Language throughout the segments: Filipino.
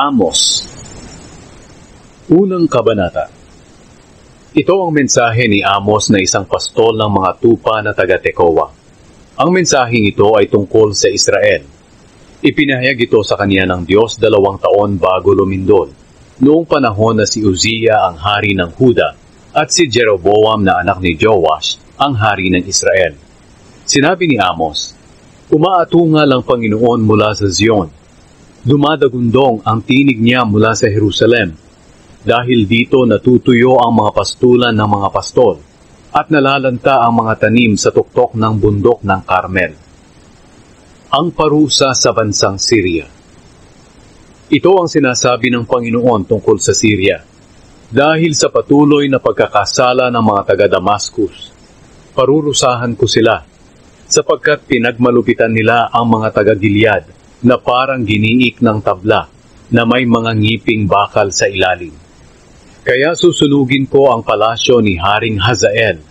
Amos. Unang kabanata. Ito ang mensahe ni Amos na isang pastol ng mga tupa na taga-Tekoa. Ang mensaheng ito ay tungkol sa Israel. Ipinahayag ito sa kanya ng Diyos 2 taon bago lumindol, noong panahon na si Uzziah ang hari ng Huda at si Jeroboam na anak ni Joash ang hari ng Israel. Sinabi ni Amos, "Umaatungal ang Panginoon mula sa Zion. Dumadagundong ang tinig niya mula sa Jerusalem. Dahil dito natutuyo ang mga pastulan ng mga pastol at nalalanta ang mga tanim sa tuktok ng bundok ng Carmel." Ang parusa sa bansang Syria. Ito ang sinasabi ng Panginoon tungkol sa Syria. Dahil sa patuloy na pagkakasala ng mga taga-Damascus, parurusahan ko sila, sapagkat pinagmalupitan nila ang mga taga-Gilead na parang giniik ng tabla na may mga ngiping bakal sa ilalim. Kaya susunugin ko ang palasyo ni Haring Hazael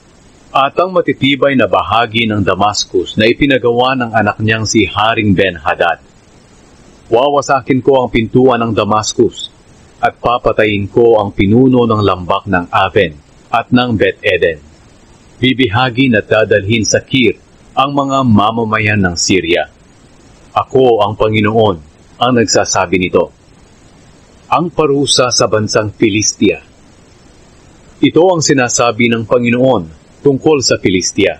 at ang matitibay na bahagi ng Damascus na ipinagawa ng anak niyang si Haring Ben-Hadad. Wawasakin ko ang pintuan ng Damascus at papatayin ko ang pinuno ng lambak ng Aven at ng Bet-Eden. Bibihagin at dadalhin sa Kir ang mga mamamayan ng Syria. Ako ang Panginoon ang nagsasabi nito. Ang parusa sa bansang Filistia. Ito ang sinasabi ng Panginoon tungkol sa Filistia.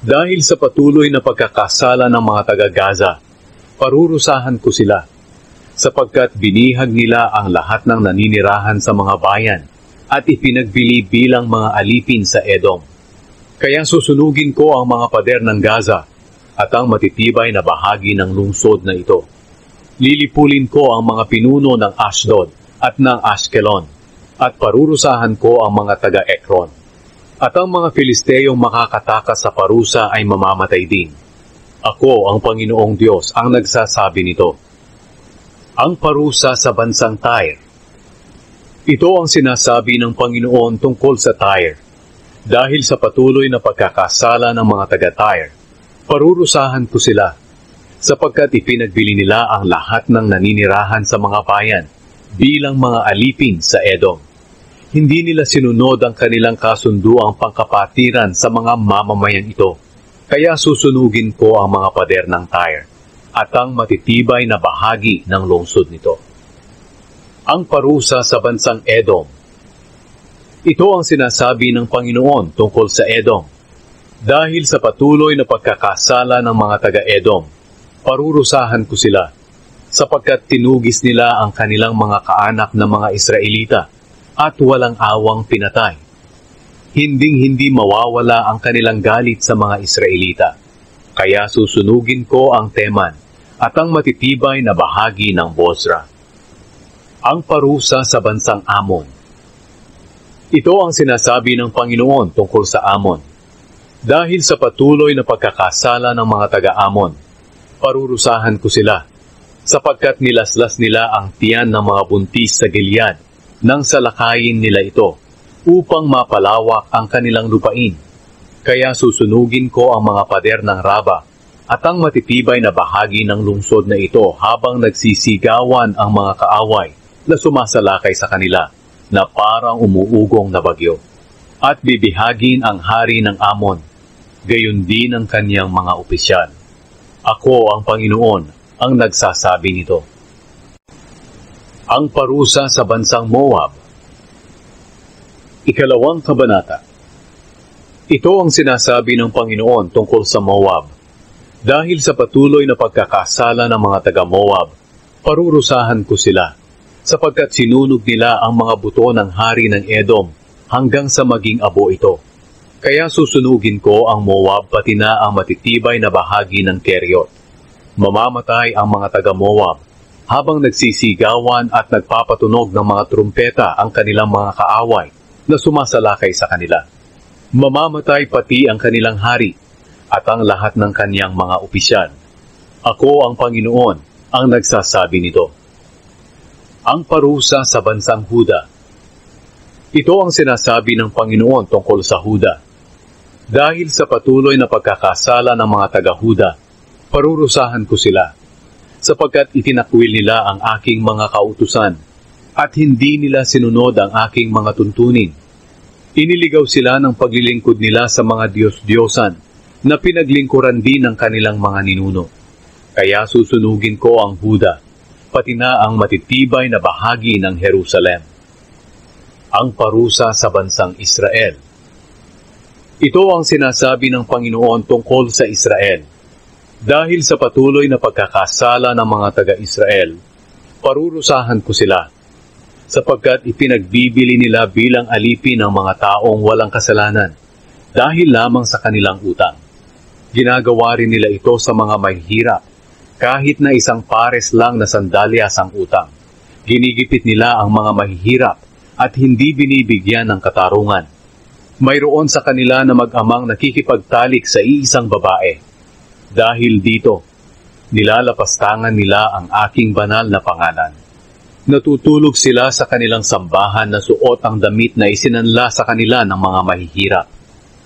Dahil sa patuloy na pagkakasala ng mga taga-Gaza, parurusahan ko sila, sapagkat binihag nila ang lahat ng naninirahan sa mga bayan at ipinagbili bilang mga alipin sa Edom. Kaya susunugin ko ang mga pader ng Gaza at ang matitibay na bahagi ng lungsod na ito. Lilipulin ko ang mga pinuno ng Ashdod at ng Ashkelon, at parurusahan ko ang mga taga-Ekron. At ang mga Filisteyong makakatakas sa parusa ay mamamatay din. Ako ang Panginoong Diyos ang nagsasabi nito. Ang parusa sa bansang Tyre. Ito ang sinasabi ng Panginoon tungkol sa Tyre. Dahil sa patuloy na pagkakasala ng mga taga-Tyre, parurusahan ko sila, sapagkat ipinagbili nila ang lahat ng naninirahan sa mga bayan bilang mga alipin sa Edom. Hindi nila sinunod ang kanilang kasunduang pangkapatiran sa mga mamamayan ito, kaya susunugin ko ang mga pader ng Tyre at ang matitibay na bahagi ng lungsod nito. Ang parusa sa bansang Edom. Ito ang sinasabi ng Panginoon tungkol sa Edom. Dahil sa patuloy na pagkakasala ng mga taga-Edom, parurusahan ko sila, sapagkat tinugis nila ang kanilang mga kaanak na mga Israelita at walang awang pinatay. Hinding-hindi mawawala ang kanilang galit sa mga Israelita. Kaya susunugin ko ang Teman at ang matitibay na bahagi ng Bozra. Ang parusa sa bansang Amon. Ito ang sinasabi ng Panginoon tungkol sa Amon. Dahil sa patuloy na pagkakasala ng mga taga-Amon, parurusahan ko sila, sapagkat nilaslas nila ang tiyan ng mga buntis sa Gilead nang salakayin nila ito, upang mapalawak ang kanilang lupain. Kaya susunugin ko ang mga pader ng Raba at ang matitibay na bahagi ng lungsod na ito habang nagsisigawan ang mga kaaway na sumasalakay sa kanila na parang umuugong na bagyo. At bibihagin ang hari ng Amon, gayon din ang kanyang mga opisyal. Ako ang Panginoon ang nagsasabi nito. Ang parusa sa bansang Moab. Ikalawang kabanata. Ito ang sinasabi ng Panginoon tungkol sa Moab. Dahil sa patuloy na pagkakasala ng mga taga-Moab, parurusahan ko sila, sapagkat sinunog nila ang mga buto ng hari ng Edom hanggang sa maging abo ito. Kaya susunugin ko ang Moab pati na ang matitibay na bahagi ng Keriot. Mamamatay ang mga taga-Moab habang nagsisigawan at nagpapatunog ng mga trumpeta ang kanilang mga kaaway na sumasalakay sa kanila. Mamamatay pati ang kanilang hari at ang lahat ng kanyang mga opisyal. Ako ang Panginoon ang nagsasabi nito. Ang parusa sa bansang Huda. Ito ang sinasabi ng Panginoon tungkol sa Huda. Dahil sa patuloy na pagkakasala ng mga taga-Huda, parurusahan ko sila, sapagkat itinakwil nila ang aking mga kautusan, at hindi nila sinunod ang aking mga tuntunin. Iniligaw sila ng paglilingkod nila sa mga Diyos-Diyosan, na pinaglingkuran din ng kanilang mga ninuno. Kaya susunugin ko ang Huda, pati na ang matitibay na bahagi ng Jerusalem. Ang parusa sa bansang Israel. Ito ang sinasabi ng Panginoon tungkol sa Israel. Dahil sa patuloy na pagkakasala ng mga taga-Israel, parurusahan ko sila, sapagkat ipinagbibili nila bilang alipin ng mga taong walang kasalanan, dahil lamang sa kanilang utang. Ginagawa rin nila ito sa mga mahihirap, kahit na isang pares lang na sandalyas ang utang. Ginigipit nila ang mga mahihirap, at hindi binibigyan ng katarungan. Mayroon sa kanila na mag-amang nakikipagtalik sa iisang babae. Dahil dito, nilalapastangan nila ang aking banal na pangalan. Natutulog sila sa kanilang sambahan na suot ang damit na isinanla sa kanila ng mga mahihirap.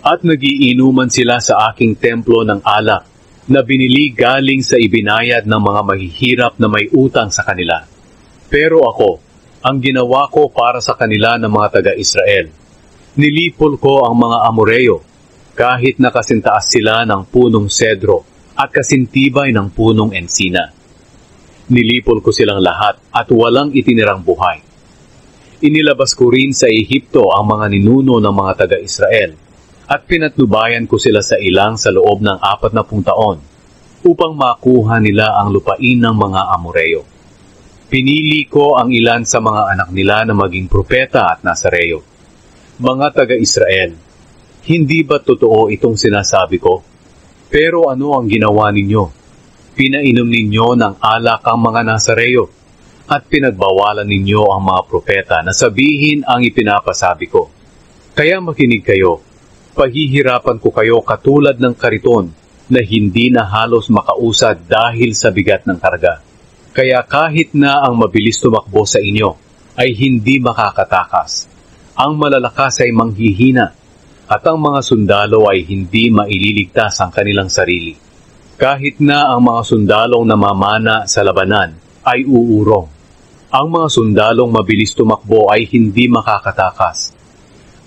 At nagiinuman sila sa aking templo ng alak na binili galing sa ibinayad ng mga mahihirap na may utang sa kanila. Pero ako, ang ginawa ko para sa kanila ng mga taga-Israel. Nilipol ko ang mga Amoreo, kahit nakasintaas sila ng punong sedro at kasintibay ng punong ensina. Nilipol ko silang lahat at walang itinirang buhay. Inilabas ko rin sa Ehipto ang mga ninuno ng mga taga-Israel at pinatnubayan ko sila sa ilang sa loob ng 40 taon upang makuha nila ang lupain ng mga Amoreo. Pinili ko ang ilan sa mga anak nila na maging propeta at Nazareo. Mga taga-Israel, hindi ba totoo itong sinasabi ko? Pero ano ang ginawa ninyo? Pinainom ninyo ng alak ang mga Nazareo at pinagbawalan ninyo ang mga propeta na sabihin ang ipinapasabi ko. Kaya makinig kayo, paghihirapan ko kayo katulad ng kariton na hindi na halos makausad dahil sa bigat ng karga. Kaya kahit na ang mabilis tumakbo sa inyo ay hindi makakatakas, ang malalakas ay manghihina, at ang mga sundalo ay hindi maililigtas ang kanilang sarili. Kahit na ang mga sundalong namamana sa labanan ay uurong, ang mga sundalong mabilis tumakbo ay hindi makakatakas,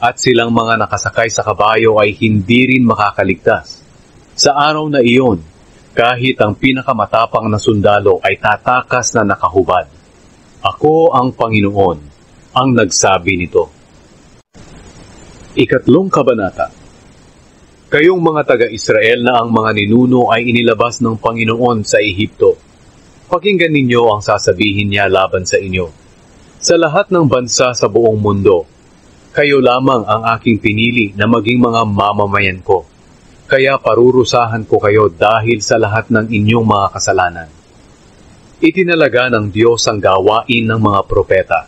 at silang mga nakasakay sa kabayo ay hindi rin makakaligtas. Sa araw na iyon, kahit ang pinakamatapang na sundalo ay tatakas na nakahubad. Ako ang Panginoon, ang nagsabi nito. 3 Kabanata. Kayong mga taga-Israel na ang mga ninuno ay inilabas ng Panginoon sa Ehipto. Pakinggan ninyo ang sasabihin niya laban sa inyo. Sa lahat ng bansa sa buong mundo, kayo lamang ang aking pinili na maging mga mamamayan ko. Kaya parurusahan ko kayo dahil sa lahat ng inyong mga kasalanan. Itinalaga ng Diyos ang gawain ng mga propeta.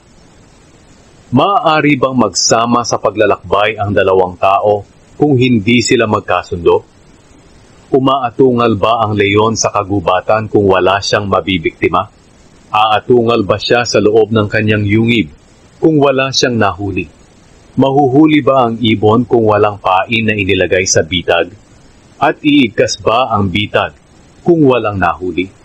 Maaari bang magsama sa paglalakbay ang dalawang tao kung hindi sila magkasundo? Umaatungal ba ang leon sa kagubatan kung wala siyang mabibiktima? Aatungal ba siya sa loob ng kanyang yungib kung wala siyang nahuli? Mahuhuli ba ang ibon kung walang pain na inilagay sa bitag? At iigkas ba ang bitag kung walang nahuli?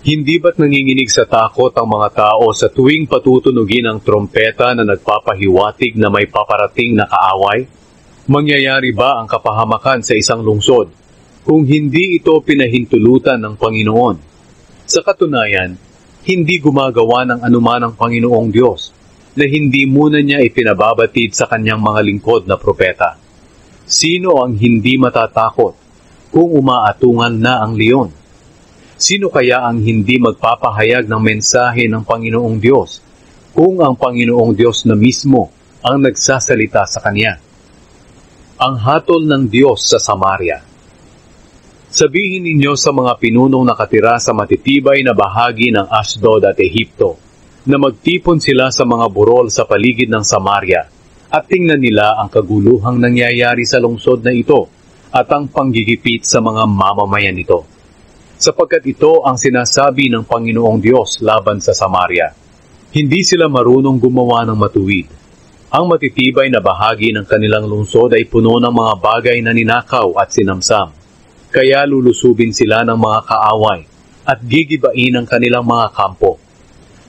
Hindi ba't nanginginig sa takot ang mga tao sa tuwing patutunugin ang trompeta na nagpapahiwatig na may paparating na kaaway? Mangyayari ba ang kapahamakan sa isang lungsod kung hindi ito pinahintulutan ng Panginoon? Sa katunayan, hindi gumagawa ng anuman ang Panginoong Diyos na hindi muna niya ipinababatid sa kanyang mga lingkod na propeta. Sino ang hindi matatakot kung umaatungal na ang leon? Sino kaya ang hindi magpapahayag ng mensahe ng Panginoong Diyos kung ang Panginoong Diyos na mismo ang nagsasalita sa kanya? Ang hatol ng Diyos sa Samaria. Sabihin ninyo sa mga pinunong nakatira sa matitibay na bahagi ng Ashdod at Ehipto na magtipon sila sa mga burol sa paligid ng Samaria at tingnan nila ang kaguluhang nangyayari sa lungsod na ito at ang panggigipit sa mga mamamayan nito. Sapagkat ito ang sinasabi ng Panginoong Diyos laban sa Samaria. Hindi sila marunong gumawa ng matuwid. Ang matitibay na bahagi ng kanilang lungsod ay puno ng mga bagay na ninakaw at sinamsam. Kaya lulusubin sila ng mga kaaway at gigibain ang kanilang mga kampo.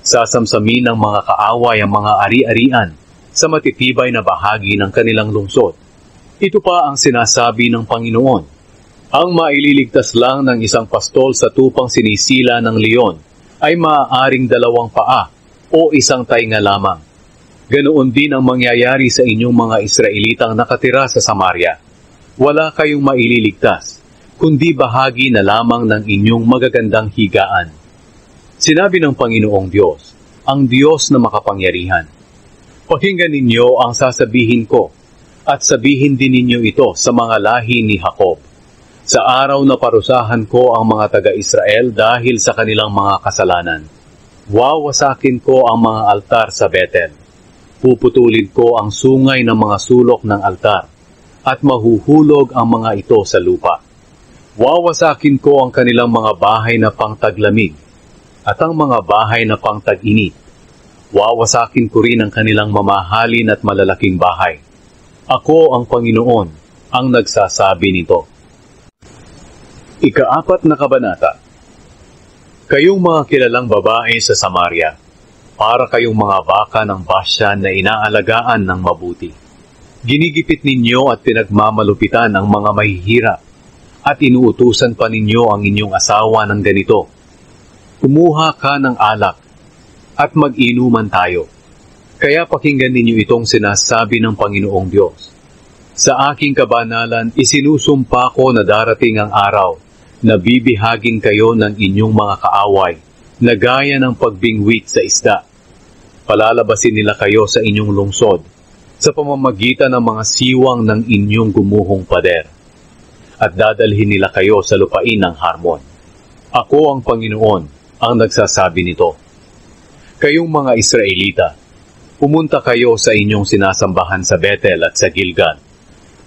Sasamsamin ng mga kaaway ang mga ari-arian sa matitibay na bahagi ng kanilang lungsod. Ito pa ang sinasabi ng Panginoon. Ang maililigtas lang ng isang pastol sa tupang sinisila ng leon ay maaaring 2 paa o 1 tainga lamang. Ganoon din ang mangyayari sa inyong mga Israelitang nakatira sa Samaria. Wala kayong maililigtas, kundi bahagi na lamang ng inyong magagandang higaan. Sinabi ng Panginoong Diyos, ang Diyos na makapangyarihan. Pakinggan ninyo ang sasabihin ko, at sabihin din ninyo ito sa mga lahi ni Jacob. Sa araw na parusahan ko ang mga taga-Israel dahil sa kanilang mga kasalanan, wawasakin ko ang mga altar sa Betel. Puputulin ko ang sungay ng mga sulok ng altar, at mahuhulog ang mga ito sa lupa. Wawasakin ko ang kanilang mga bahay na pangtaglamig, at ang mga bahay na pangtag-init. Wawasakin ko rin ang kanilang mamahalin at malalaking bahay. Ako ang Panginoon, ang nagsasabi nito. Ika-4 na kabanata. Kayong mga kilalang babae sa Samaria, para kayong mga baka ng Bashan na inaalagaan ng mabuti. Ginigipit ninyo at pinagmamalupitan ang mga mahihirap, at inuutusan pa ninyo ang inyong asawa ng ganito. Kumuha ka ng alak, at mag-inuman tayo. Kaya pakinggan ninyo itong sinasabi ng Panginoong Diyos. Sa aking kabanalan, isinusumpa ko na darating ang araw na bibihagin kayo ng inyong mga kaaway, na gaya ng pagbingwit sa isda. Palalabasin nila kayo sa inyong lungsod, sa pamamagitan ng mga siwang ng inyong gumuhong pader, at dadalhin nila kayo sa lupain ng Harmon. Ako ang Panginoon, ang nagsasabi nito. Kayong mga Israelita, pumunta kayo sa inyong sinasambahan sa Betel at sa Gilgal,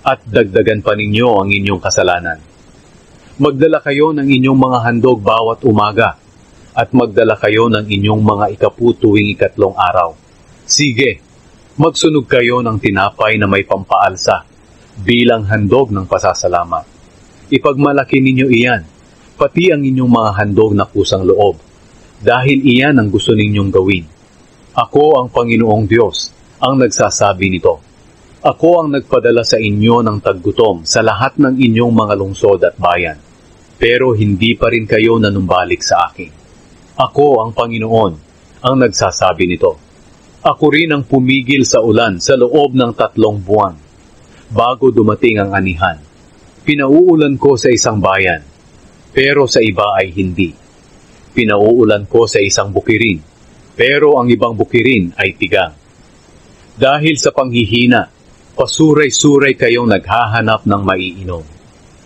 at dagdagan pa ninyo ang inyong kasalanan. Magdala kayo ng inyong mga handog bawat umaga, at magdala kayo ng inyong mga ikapu tuwing 3 araw. Sige, magsunog kayo ng tinapay na may pampaalsa, bilang handog ng pasasalamat. Ipagmalaki ninyo iyan, pati ang inyong mga handog na kusang loob, dahil iyan ang gusto ninyong gawin. Ako ang Panginoong Diyos, ang nagsasabi nito. Ako ang nagpadala sa inyo ng taggutom sa lahat ng inyong mga lungsod at bayan, pero hindi pa rin kayo nanumbalik sa akin. Ako ang Panginoon, ang nagsasabi nito. Ako rin ang pumigil sa ulan sa loob ng 3 buwan, bago dumating ang anihan. Pinauulan ko sa isang bayan, pero sa iba ay hindi. Pinauulan ko sa isang bukirin, pero ang ibang bukirin ay tigang. Dahil sa panghihina, pasuray-suray kayong naghahanap ng maiinom.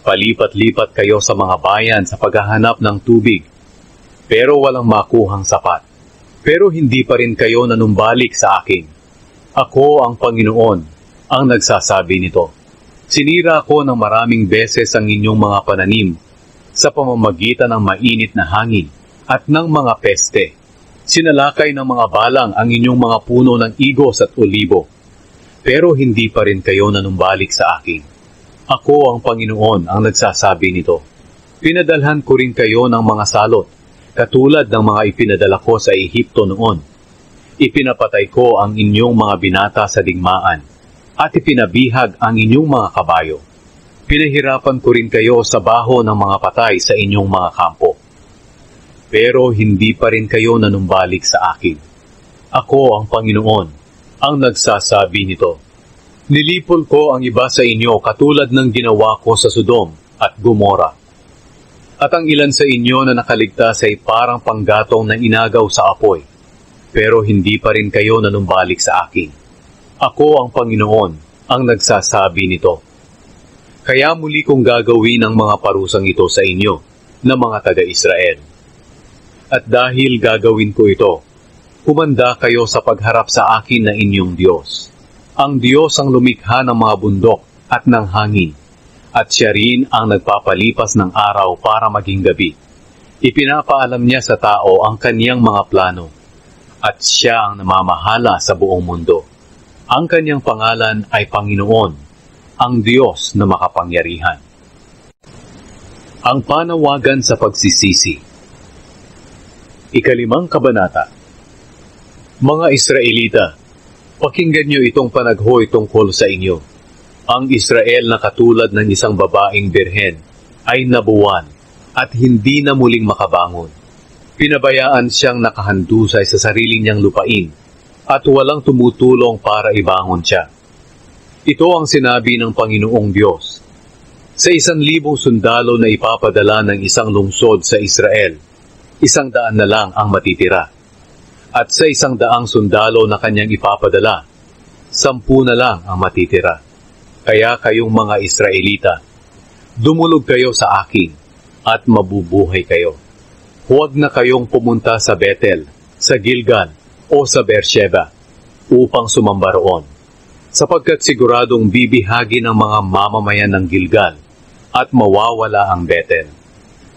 Palipat-lipat kayo sa mga bayan sa paghahanap ng tubig, pero walang makuhang sapat. Pero hindi pa rin kayo nanumbalik sa akin. Ako ang Panginoon, ang nagsasabi nito. Sinira ko ng maraming beses ang inyong mga pananim sa pamamagitan ng mainit na hangin at ng mga peste. Sinalakay ng mga balang ang inyong mga puno ng igos at olibo, pero hindi pa rin kayo nanumbalik sa akin. Ako ang Panginoon, ang nagsasabi nito. Pinadalhan ko rin kayo ng mga salot, katulad ng mga ipinadala ko sa Ehipto noon. Ipinapatay ko ang inyong mga binata sa digmaan, at ipinabihag ang inyong mga kabayo. Pinahirapan ko rin kayo sa baho ng mga patay sa inyong mga kampo. Pero hindi pa rin kayo nanumbalik sa akin. Ako ang Panginoon, ang nagsasabi nito. Nilipol ko ang iba sa inyo katulad ng ginawa ko sa Sodom at Gomora. At ang ilan sa inyo na nakaligtas ay parang panggatong na inagaw sa apoy, pero hindi pa rin kayo nanumbalik sa akin. Ako ang Panginoon, ang nagsasabi nito. Kaya muli kong gagawin ang mga parusang ito sa inyo, na mga taga-Israel. At dahil gagawin ko ito, humanda kayo sa pagharap sa akin na inyong Diyos. Ang Diyos ang lumikha ng mga bundok at ng hangin, at siya rin ang nagpapalipas ng araw para maging gabi. Ipinapaalam niya sa tao ang kaniyang mga plano, at siya ang namamahala sa buong mundo. Ang kaniyang pangalan ay Panginoon, ang Diyos na makapangyarihan. Ang panawagan sa pagsisisi. Ikalimang kabanata. Mga Israelita, pakinggan niyo itong panaghoy tungkol sa inyo. Ang Israel na katulad ng isang babaeng birhen ay nabuwan at hindi na muling makabangon. Pinabayaan siyang nakahandusay sa sarili niyang lupain at walang tumutulong para ibangon siya. Ito ang sinabi ng Panginoong Diyos. Sa 1,000 sundalo na ipapadala ng isang lungsod sa Israel, 100 na lang ang matitira. At sa 100 sundalo na kanyang ipapadala, 10 na lang ang matitira. Kaya kayong mga Israelita, dumulog kayo sa akin at mabubuhay kayo. Huwag na kayong pumunta sa Bethel, sa Gilgal o sa Beersheba upang sumamba roon, sapagkat siguradong bibihagi ng mga mamamayan ng Gilgal at mawawala ang Bethel.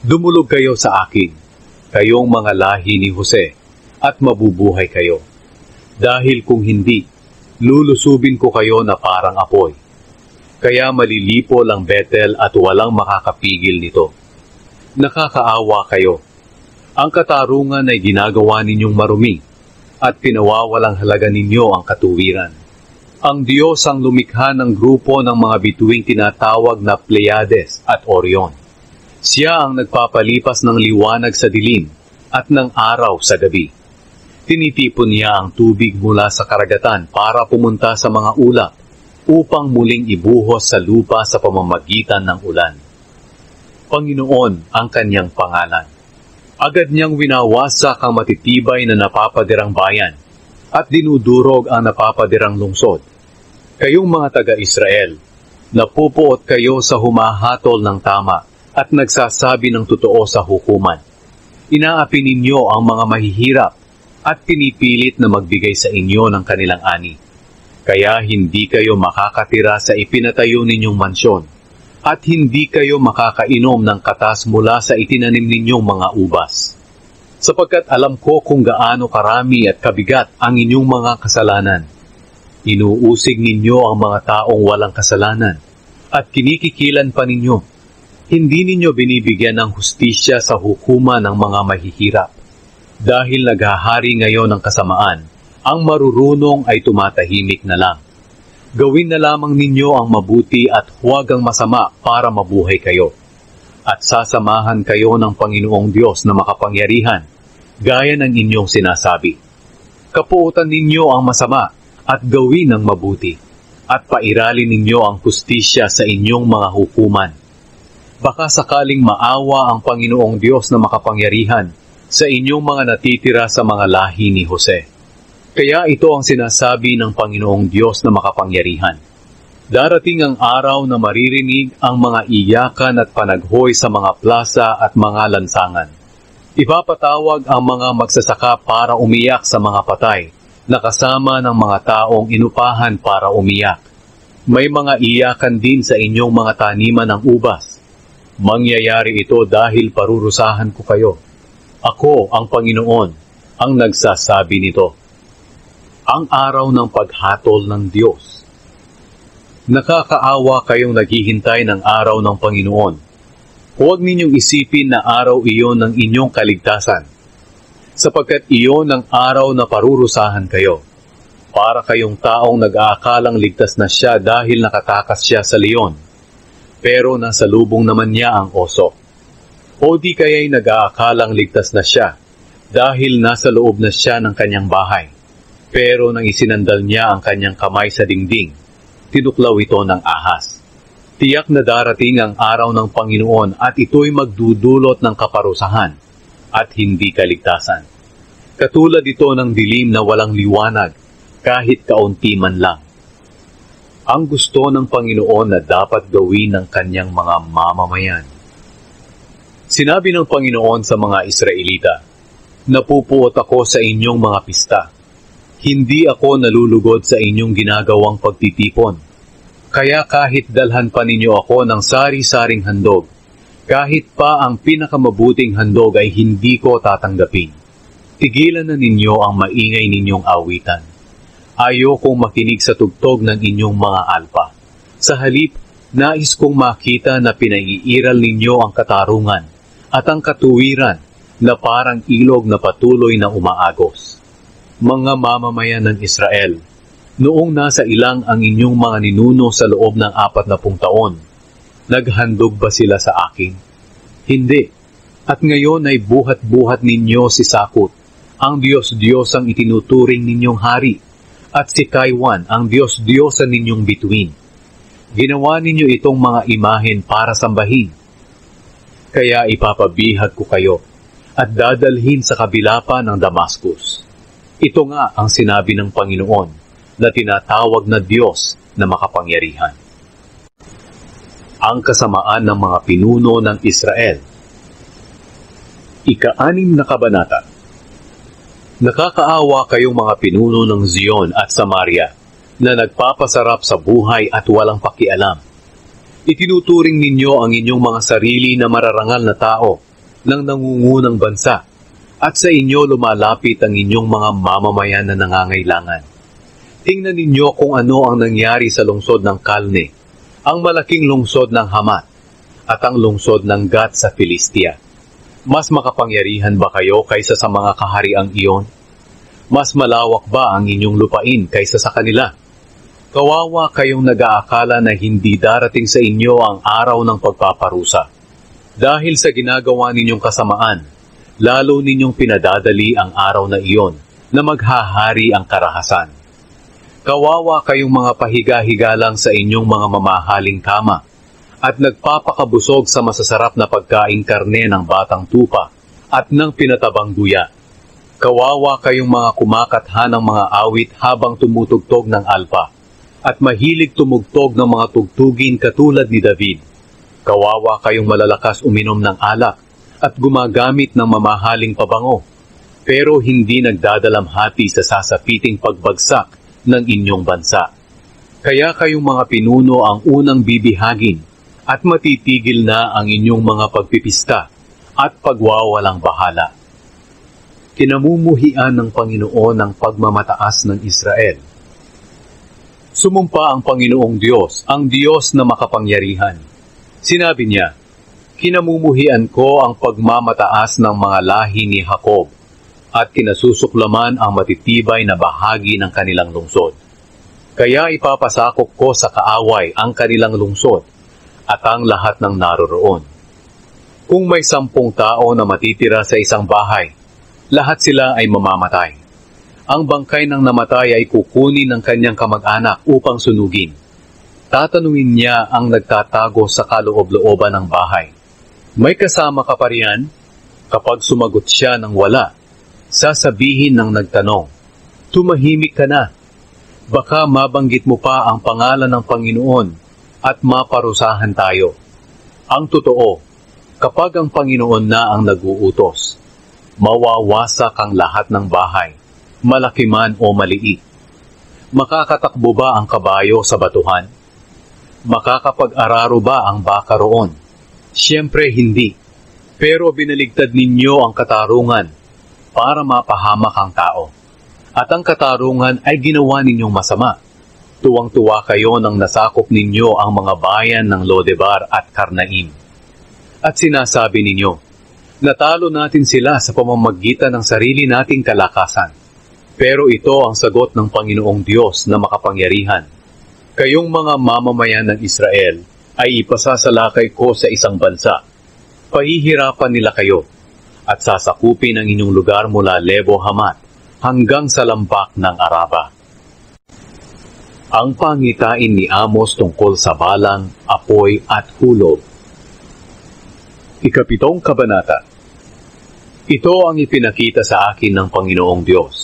Dumulog kayo sa akin, kayong mga lahi ni Jose, at mabubuhay kayo. Dahil kung hindi, lulusubin ko kayo na parang apoy. Kaya malilipol ang Bethel at walang makakapigil nito. Nakakaawa kayo. Ang katarungan ay ginagawa ninyong marumi, at pinawawalang halaga ninyo ang katuwiran. Ang Diyos ang lumikha ng grupo ng mga bituing tinatawag na Pleiades at Orion. Siya ang nagpapalipas ng liwanag sa dilim at ng araw sa gabi. Tinitipon niya ang tubig mula sa karagatan para pumunta sa mga ulap upang muling ibuhos sa lupa sa pamamagitan ng ulan. Panginoon ang kanyang pangalan. Agad niyang winawasak ang matitibay na napapadirang bayan at dinudurog ang napapadirang lungsod. Kayong mga taga-Israel, napupuot kayo sa humahatol ng tama at nagsasabi ng totoo sa hukuman. Inaapi ninyo ang mga mahihirap at pinipilit na magbigay sa inyo ng kanilang ani. Kaya hindi kayo makakatira sa ipinatayo ninyong mansyon at hindi kayo makakainom ng katas mula sa itinanim ninyong mga ubas. Sapagkat alam ko kung gaano karami at kabigat ang inyong mga kasalanan. Inuusig ninyo ang mga taong walang kasalanan at kinikikilan pa ninyo. Hindi ninyo binibigyan ng hustisya sa hukuman ng mga mahihirap. Dahil naghahari ngayon ng kasamaan, ang marurunong ay tumatahimik na lang. Gawin na lamang ninyo ang mabuti at huwag ang masama para mabuhay kayo. At sasamahan kayo ng Panginoong Diyos na makapangyarihan, gaya ng inyong sinasabi. Kapuutan ninyo ang masama at gawin ang mabuti, at pairalin ninyo ang hustisya sa inyong mga hukuman. Baka sakaling maawa ang Panginoong Diyos na makapangyarihan sa inyong mga natitira sa mga lahi ni Jose. Kaya ito ang sinasabi ng Panginoong Diyos na makapangyarihan. Darating ang araw na maririnig ang mga iyakan at panaghoy sa mga plaza at mga lansangan. Ipapatawag ang mga magsasaka para umiyak sa mga patay, na kasama ng mga taong inupahan para umiyak. May mga iyakan din sa inyong mga taniman ng ubas. Mangyayari ito dahil parurusahan ko kayo. Ako ang Panginoon, ang nagsasabi nito. Ang araw ng paghatol ng Diyos. Nakakaawa kayong naghihintay ng araw ng Panginoon. Huwag ninyong isipin na araw iyon ng inyong kaligtasan, sapagkat iyon ang araw na parurusahan kayo. Para kayong taong nag-aakalang ligtas na siya dahil nakatakas siya sa leon, pero nasa lubong naman niya ang oso. O di kaya'y nag-aakalang ligtas na siya dahil nasa loob na siya ng kanyang bahay, pero nang isinandal niya ang kanyang kamay sa dingding, tinuklaw ito ng ahas. Tiyak na darating ang araw ng Panginoon at ito'y magdudulot ng kaparusahan at hindi kaligtasan. Katulad ito ng dilim na walang liwanag kahit kaunti man lang. Ang gusto ng Panginoon na dapat gawin ng kanyang mga mamamayan. Sinabi ng Panginoon sa mga Israelita, napupuot ako sa inyong mga pista. Hindi ako nalulugod sa inyong ginagawang pagtitipon. Kaya kahit dalhan pa ninyo ako ng sari-saring handog, kahit pa ang pinakamabuting handog ay hindi ko tatanggapin. Tigilan na ninyo ang maingay ninyong awitan. Ayokong makinig sa tugtog ng inyong mga alpa. Sa halip, nais kong makita na pinaiiral ninyo ang katarungan at ang katuwiran na parang ilog na patuloy na umaagos. Mga mamamayan ng Israel, noong nasa ilang ang inyong mga ninuno sa loob ng 40 taon, naghandog ba sila sa akin? Hindi. At ngayon ay buhat-buhat ninyo si Sakut, ang Diyos-Diyos ang itinuturing ninyong hari, at si Kaiwan ang Diyos-Diyos ang ninyong bituin. Ginawa ninyo itong mga imahen para sambahin. Kaya ipapabihag ko kayo at dadalhin sa kabila pa ng Damascus. Ito nga ang sinabi ng Panginoon na tinatawag na Diyos na makapangyarihan. Ang kasamaan ng mga pinuno ng Israel. Ika-6 na kabanata. Nakakaawa kayong mga pinuno ng Zion at Samaria na nagpapasarap sa buhay at walang pakialam. Itinuturing ninyo ang inyong mga sarili na mararangal na tao ng nangungunang bansa, at sa inyo lumalapit ang inyong mga mamamayan na nangangailangan. Tingnan ninyo kung ano ang nangyari sa lungsod ng Kalne, ang malaking lungsod ng Hamat, at ang lungsod ng Gat sa Filistia. Mas makapangyarihan ba kayo kaysa sa mga kahariang iyon? Mas malawak ba ang inyong lupain kaysa sa kanila? Kawawa kayong nag-aakala na hindi darating sa inyo ang araw ng pagpaparusa. Dahil sa ginagawa ninyong kasamaan, lalo ninyong pinadadali ang araw na iyon na maghahari ang karahasan. Kawawa kayong mga pahiga-higa lang sa inyong mga mamahaling kama at nagpapakabusog sa masasarap na pagkaing karne ng batang tupa at ng pinatabang duya. Kawawa kayong mga kumakatha ng mga awit habang tumutugtog ng alpa at mahilig tumugtog ng mga tugtugin katulad ni David. Kawawa kayong malalakas uminom ng alak at gumagamit ng mamahaling pabango, pero hindi nagdadalamhati sa sasapiting pagbagsak ng inyong bansa. Kaya kayong mga pinuno ang unang bibihagin at matitigil na ang inyong mga pagpipista at pagwawalang bahala. Kinamumuhian ng Panginoon ang pagmamataas ng Israel. Sumumpa ang Panginoong Diyos, ang Diyos na makapangyarihan. Sinabi niya, kinamumuhian ko ang pagmamataas ng mga lahi ni Jacob at kinasusuklaman ang matitibay na bahagi ng kanilang lungsod. Kaya ipapasakop ko sa kaaway ang kanilang lungsod at ang lahat ng naroroon. Kung may 10 tao na matitira sa isang bahay, lahat sila ay mamamatay. Ang bangkay ng namatay ay kukunin ng kanyang kamag-anak upang sunugin. Tatanungin niya ang nagtatago sa kaloob-looban ng bahay, may kasama ka pa riyan? Kapag sumagot siya ng wala, sasabihin ng nagtanong, tumahimik ka na. Baka mabanggit mo pa ang pangalan ng Panginoon at maparusahan tayo. Ang totoo, kapag ang Panginoon na ang nag-uutos, mawawasak ang lahat ng bahay, malaki man o maliit. Makakatakbo ba ang kabayo sa batuhan? Makakapag-araro ba ang baka roon? Siyempre hindi. Pero binaligtad ninyo ang katarungan para mapahamak ang tao. At ang katarungan ay ginawa ninyong masama. Tuwang-tuwa kayo nang nasakop ninyo ang mga bayan ng Lodebar at Karnaim. At sinasabi ninyo, natalo natin sila sa pamamagitan ng sarili nating kalakasan. Pero ito ang sagot ng Panginoong Diyos na makapangyarihan. Kayong mga mamamayan ng Israel ay ipasasalakay ko sa isang bansa. Pahihirapan nila kayo at sasakupin ang inyong lugar mula Lebo Hamat hanggang sa lampak ng Araba. Ang pangitain ni Amos tungkol sa balang, apoy at hulog. Ika-7 kabanata. Ito ang ipinakita sa akin ng Panginoong Diyos.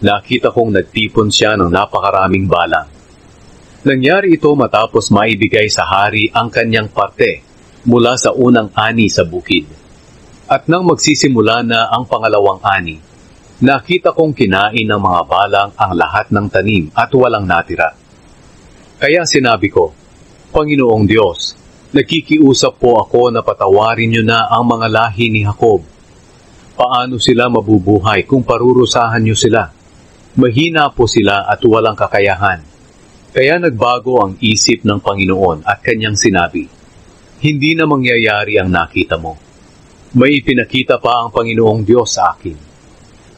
Nakita kong nagtipon siya ng napakaraming balang. Nangyari ito matapos maibigay sa hari ang kanyang parte mula sa unang ani sa bukid. At nang magsisimula na ang pangalawang ani, nakita kong kinain ng mga balang ang lahat ng tanim at walang natira. Kaya sinabi ko, Panginoong Diyos, nakikiusap po ako na patawarin niyo na ang mga lahi ni Jacob. Paano sila mabubuhay kung parurusahan niyo sila? Mahina po sila at walang kakayahan. Kaya nagbago ang isip ng Panginoon at kanyang sinabi, hindi na mangyayari ang nakita mo. May ipinakita pa ang Panginoong Diyos sa akin.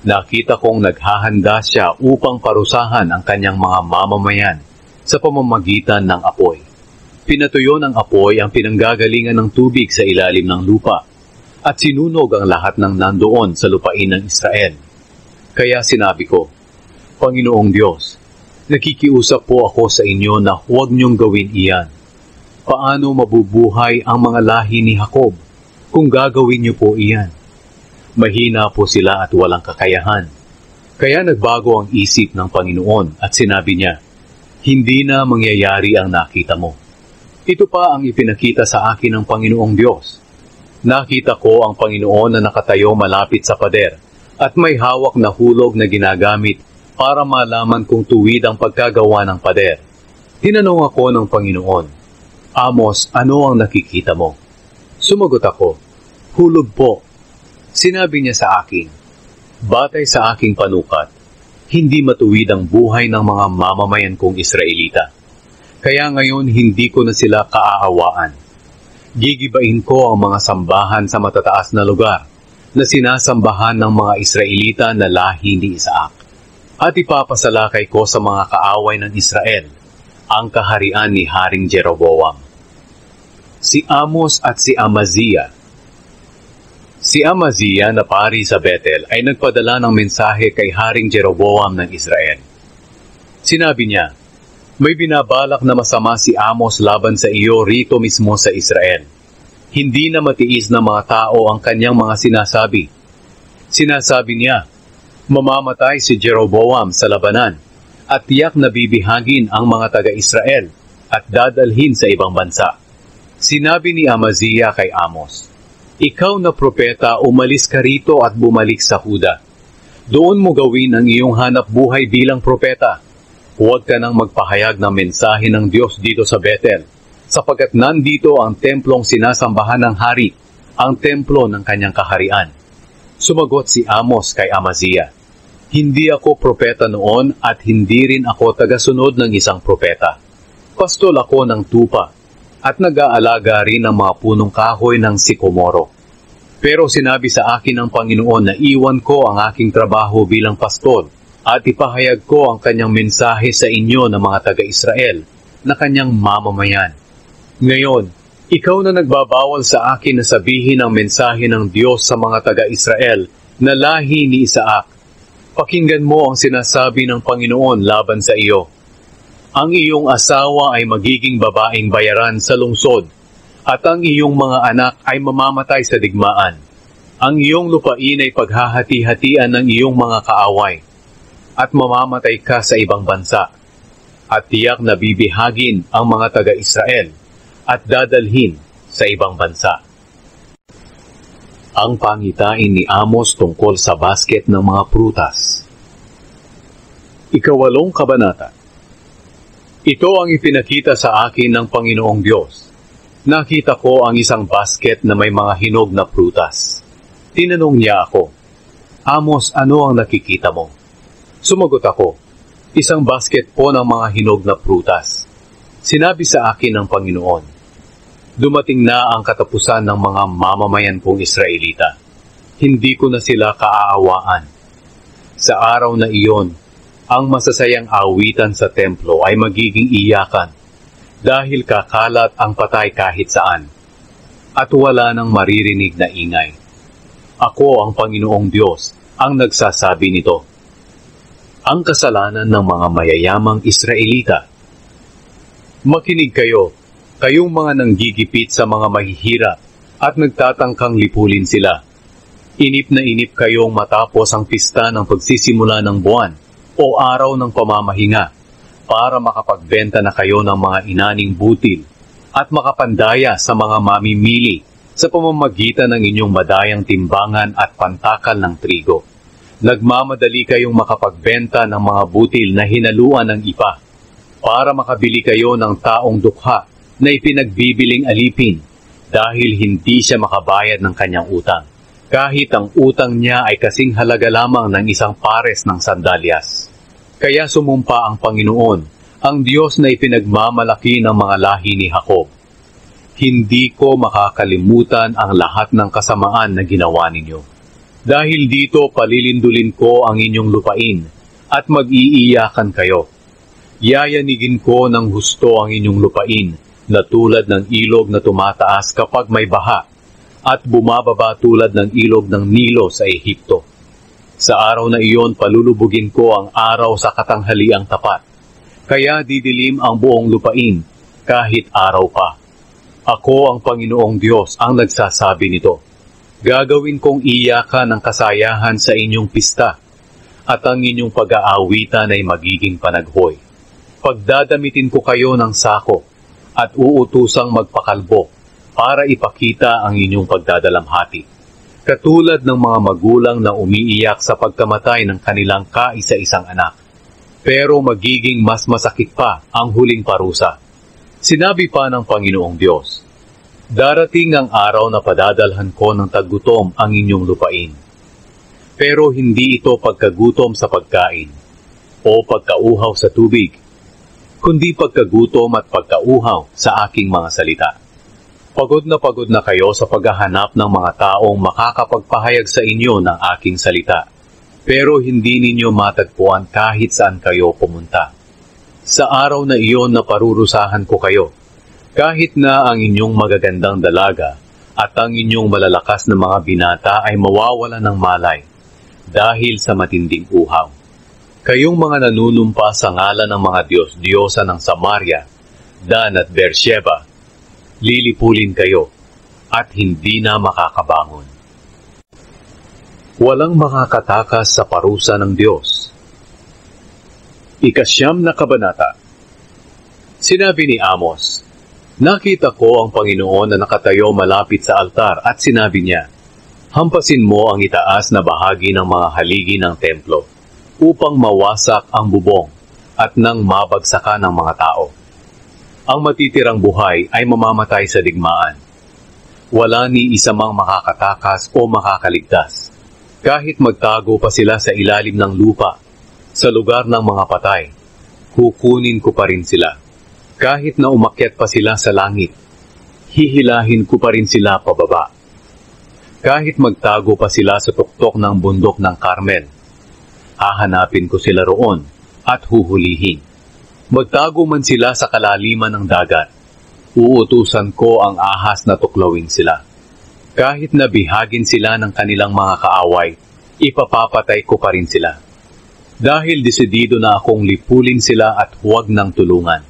Nakita kong naghahanda siya upang parusahan ang kanyang mga mamamayan sa pamamagitan ng apoy. Pinatuyo ng apoy ang pinanggagalingan ng tubig sa ilalim ng lupa at sinunog ang lahat ng nandoon sa lupain ng Israel. Kaya sinabi ko, Panginoong Diyos, nakikiusap po ako sa inyo na huwag niyong gawin iyan. Paano mabubuhay ang mga lahi ni Jacob kung gagawin niyo po iyan? Mahina po sila at walang kakayahan. Kaya nagbago ang isip ng Panginoon at sinabi niya, hindi na mangyayari ang nakita mo. Ito pa ang ipinakita sa akin ng Panginoong Diyos. Nakita ko ang Panginoon na nakatayo malapit sa pader at may hawak na hulog na ginagamit para malaman kung tuwid ang pagkagawa ng pader. Tinanong ako ng Panginoon, Amos, ano ang nakikita mo? Sumagot ako, hulog po. Sinabi niya sa akin, batay sa aking panukat, hindi matuwid ang buhay ng mga mamamayan kong Israelita. Kaya ngayon hindi ko na sila kaaawaan. Gigibain ko ang mga sambahan sa matataas na lugar na sinasambahan ng mga Israelita na lahi ni Isaac. At ipapasalakay ko sa mga kaaway ng Israel ang kaharian ni Haring Jeroboam. Si Amos at si Amaziah. Si Amaziah na pari sa Bethel ay nagpadala ng mensahe kay Haring Jeroboam ng Israel. Sinabi niya, may binabalak na masama si Amos laban sa iyo rito mismo sa Israel. Hindi na matiis ng mga tao ang kanyang mga sinasabi. Sinasabi niya, mamamatay si Jeroboam sa labanan at tiyak na bibihagin ang mga taga-Israel at dadalhin sa ibang bansa. Sinabi ni Amaziah kay Amos, ikaw na propeta, umalis ka rito at bumalik sa Huda. Doon mo gawin ang iyong hanap buhay bilang propeta. Huwag ka nang magpahayag ng mensahe ng Diyos dito sa Bethel, sapagkat nandito ang templong sinasambahan ng hari, ang templo ng kanyang kaharian. Sumagot si Amos kay Amaziah, hindi ako propeta noon at hindi rin ako tagasunod ng isang propeta. Pastol ako ng tupa at nag-aalaga rin ng mga punong kahoy ng sikomoro. Pero sinabi sa akin ng Panginoon na iwan ko ang aking trabaho bilang pastol at ipahayag ko ang kanyang mensahe sa inyo ng mga taga-Israel na kanyang mamamayan. Ngayon, ikaw na nagbabawal sa akin na sabihin ang mensahe ng Diyos sa mga taga-Israel na lahi ni Isaac. Pakinggan mo ang sinasabi ng Panginoon laban sa iyo. Ang iyong asawa ay magiging babaeng bayaran sa lungsod, at ang iyong mga anak ay mamamatay sa digmaan. Ang iyong lupain ay paghahati-hatian ng iyong mga kaaway, at mamamatay ka sa ibang bansa. At tiyak na bibihagin ang mga taga-Israel, at dadalhin sa ibang bansa. Ang pangitain ni Amos tungkol sa basket ng mga prutas. Ikawalong kabanata. Ito ang ipinakita sa akin ng Panginoong Diyos. Nakita ko ang isang basket na may mga hinog na prutas. Tinanong niya ako, Amos, ano ang nakikita mo? Sumagot ako, isang basket po ng mga hinog na prutas. Sinabi sa akin ng Panginoon, dumating na ang katapusan ng mga mamamayan kong Israelita. Hindi ko na sila kaaawaan. Sa araw na iyon, ang masasayang awitan sa templo ay magiging iyakan dahil kakalat ang patay kahit saan at wala nang maririnig na ingay. Ako ang Panginoong Diyos ang nagsasabi nito. Ang kasalanan ng mga mayayamang Israelita. Makinig kayo, kayong mga nanggigipit sa mga mahihirap at nagtatangkang lipulin sila. Inip na inip kayong matapos ang pista ng pagsisimula ng buwan o araw ng pamamahinga para makapagbenta na kayo ng mga inaning butil at makapandaya sa mga mamimili sa pamamagitan ng inyong madayang timbangan at pantakal ng trigo. Nagmamadali kayong makapagbenta ng mga butil na hinaluan ng ipa para makabili kayo ng taong dukha na ipinagbibiling alipin dahil hindi siya makabayad ng kanyang utang. Kahit ang utang niya ay kasing halaga lamang ng isang pares ng sandalyas. Kaya sumumpa ang Panginoon, ang Diyos na ipinagmamalaki ng mga lahi ni Jacob. Hindi ko makakalimutan ang lahat ng kasamaan na ginawa ninyo. Dahil dito palilindulin ko ang inyong lupain at mag-iiyakan kayo. Yayanigin ko ng husto ang inyong lupain na tulad ng ilog na tumataas kapag may baha at bumababa tulad ng ilog ng Nilo sa Ehipto. Sa araw na iyon palulubugin ko ang araw sa katanghaliang tapat. Kaya didilim ang buong lupain kahit araw pa. Ako ang Panginoong Diyos ang nagsasabi nito. Gagawin kong iyakan ang kasayahan sa inyong pista at ang inyong pag-aawitan ay magiging panaghoy. Pagdadamitin ko kayo ng sako at uutusang magpakalbo para ipakita ang inyong pagdadalamhati. Katulad ng mga magulang na umiiyak sa pagkamatay ng kanilang kaisa-isang anak. Pero magiging mas masakit pa ang huling parusa. Sinabi pa ng Panginoong Diyos, darating ang araw na padadalhan ko ng taggutom ang inyong lupain. Pero hindi ito pagkagutom sa pagkain o pagkauhaw sa tubig, kundi pagkagutom at pagkauhaw sa aking mga salita. Pagod na kayo sa paghahanap ng mga taong makakapagpahayag sa inyo ng aking salita, pero hindi ninyo matagpuan kahit saan kayo pumunta. Sa araw na iyon na parurusahan ko kayo, kahit na ang inyong magagandang dalaga at ang inyong malalakas na mga binata ay mawawala ng malay dahil sa matinding uhaw. Kayong mga nanunumpa sa ngalan ng mga Diyos-Diyosa ng Samaria, Dan at Beersheba, lilipulin kayo at hindi na makakabangon. Walang makakatakas sa parusa ng Diyos. Ikasyam na kabanata. Sinabi ni Amos, nakita ko ang Panginoon na nakatayo malapit sa altar at sinabi niya, hampasin mo ang itaas na bahagi ng mga haligi ng templo upang mawasak ang bubong at nang mabagsakan ng mga tao. Ang matitirang buhay ay mamamatay sa digmaan. Wala ni isa mang makakatakas o makakaligtas. Kahit magtago pa sila sa ilalim ng lupa, sa lugar ng mga patay, kukunin ko pa rin sila. Kahit na umakyat pa sila sa langit, hihilahin ko pa rin sila pababa. Kahit magtago pa sila sa tuktok ng bundok ng Carmel, hahanapin ko sila roon at huhulihin. Magtago man sila sa kalaliman ng dagat, uutusan ko ang ahas na tuklawin sila. Kahit na bihagin sila ng kanilang mga kaaway, ipapapatay ko pa rin sila. Dahil desidido na akong lipulin sila at huwag ng tulungan.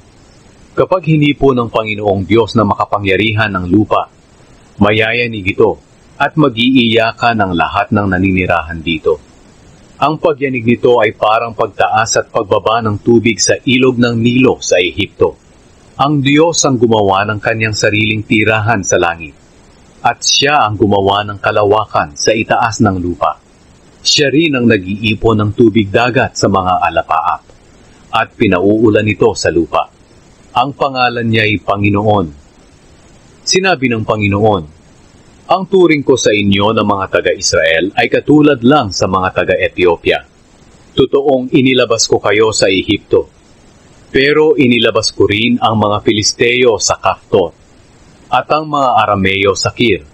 Kapag hinipo ng Panginoong Diyos na makapangyarihan ng lupa, mayayanig ito at mag-iiyakan ang lahat ng naninirahan dito. Ang pagyanig nito ay parang pagtaas at pagbaba ng tubig sa ilog ng Nilo sa Ehipto. Ang Diyos ang gumawa ng kanyang sariling tirahan sa langit, at siya ang gumawa ng kalawakan sa itaas ng lupa. Siya rin ang nag-iipon ng tubig dagat sa mga alapaap, at pinauulan ito sa lupa. Ang pangalan niya ay Panginoon. Sinabi ng Panginoon, ang turing ko sa inyo ng mga taga-Israel ay katulad lang sa mga taga-Ethiopia. Totoong inilabas ko kayo sa Ehipto, pero inilabas ko rin ang mga Filisteo sa Kaftor, at ang mga Arameo sa Kir.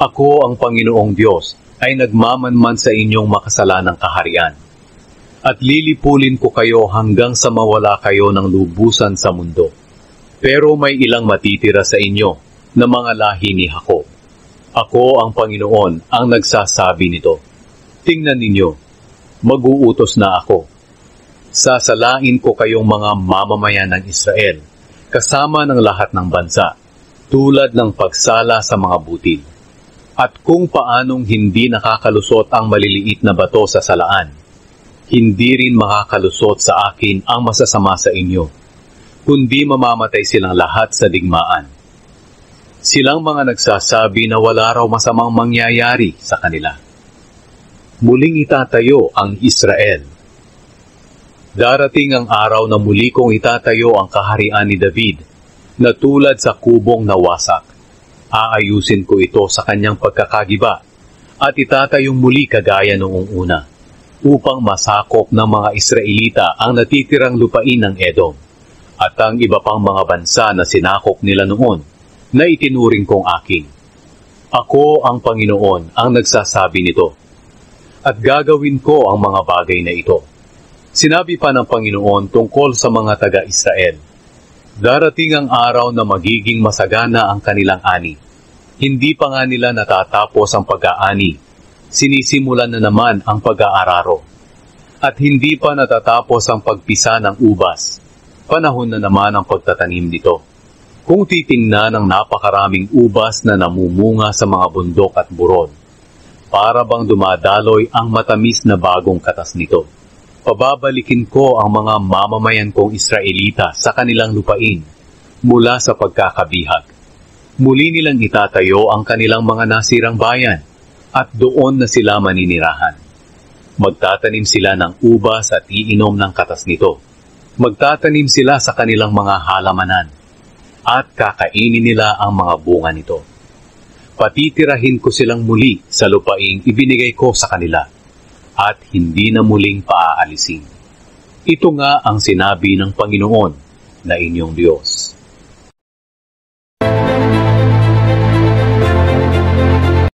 Ako ang Panginoong Diyos ay nagmamanman sa inyong makasalanang kaharian. At lilipulin ko kayo hanggang sa mawala kayo ng lubusan sa mundo. Pero may ilang matitira sa inyo na mga lahi ni Jacob. Ako ang Panginoon ang nagsasabi nito. Tingnan ninyo, mag-uutos na ako. Sasalain ko kayong mga mamamayan ng Israel, kasama ng lahat ng bansa, tulad ng pagsala sa mga butil. At kung paanong hindi nakakalusot ang maliliit na bato sa salaan, hindi rin makakalusot sa akin ang masasama sa inyo, kundi mamamatay silang lahat sa digmaan. Silang mga nagsasabi na wala raw masamang mangyayari sa kanila. Muling itatayo ang Israel. Darating ang araw na muli kong itatayo ang kaharian ni David, na tulad sa kubong nawasak. Aayusin ko ito sa kanyang pagkakagiba at itatayong muli kagaya noong una, upang masakop ng mga Israelita ang natitirang lupain ng Edom at ang iba pang mga bansa na sinakop nila noon, na itinuring kong akin. Ako ang Panginoon ang nagsasabi nito, at gagawin ko ang mga bagay na ito. Sinabi pa ng Panginoon tungkol sa mga taga-Israel, darating ang araw na magiging masagana ang kanilang ani. Hindi pa nga nila natatapos ang pag-aani, sinisimulan na naman ang pag-aararo. At hindi pa natatapos ang pagpisa ng ubas, panahon na naman ang pagtatanim nito. Kung titingnan ang napakaraming ubas na namumunga sa mga bundok at burol, para bang dumadaloy ang matamis na bagong katas nito. Pababalikin ko ang mga mamamayan kong Israelita sa kanilang lupain mula sa pagkakabihag. Muli nilang itatayo ang kanilang mga nasirang bayan at doon na sila maninirahan. Magtatanim sila ng ubas at iinom ng katas nito. Magtatanim sila sa kanilang mga halamanan at kakainin nila ang mga bunga nito. Patitirahin ko silang muli sa lupaing ibinigay ko sa kanila at hindi na muling paaalisin. Ito nga ang sinabi ng Panginoon na inyong Diyos.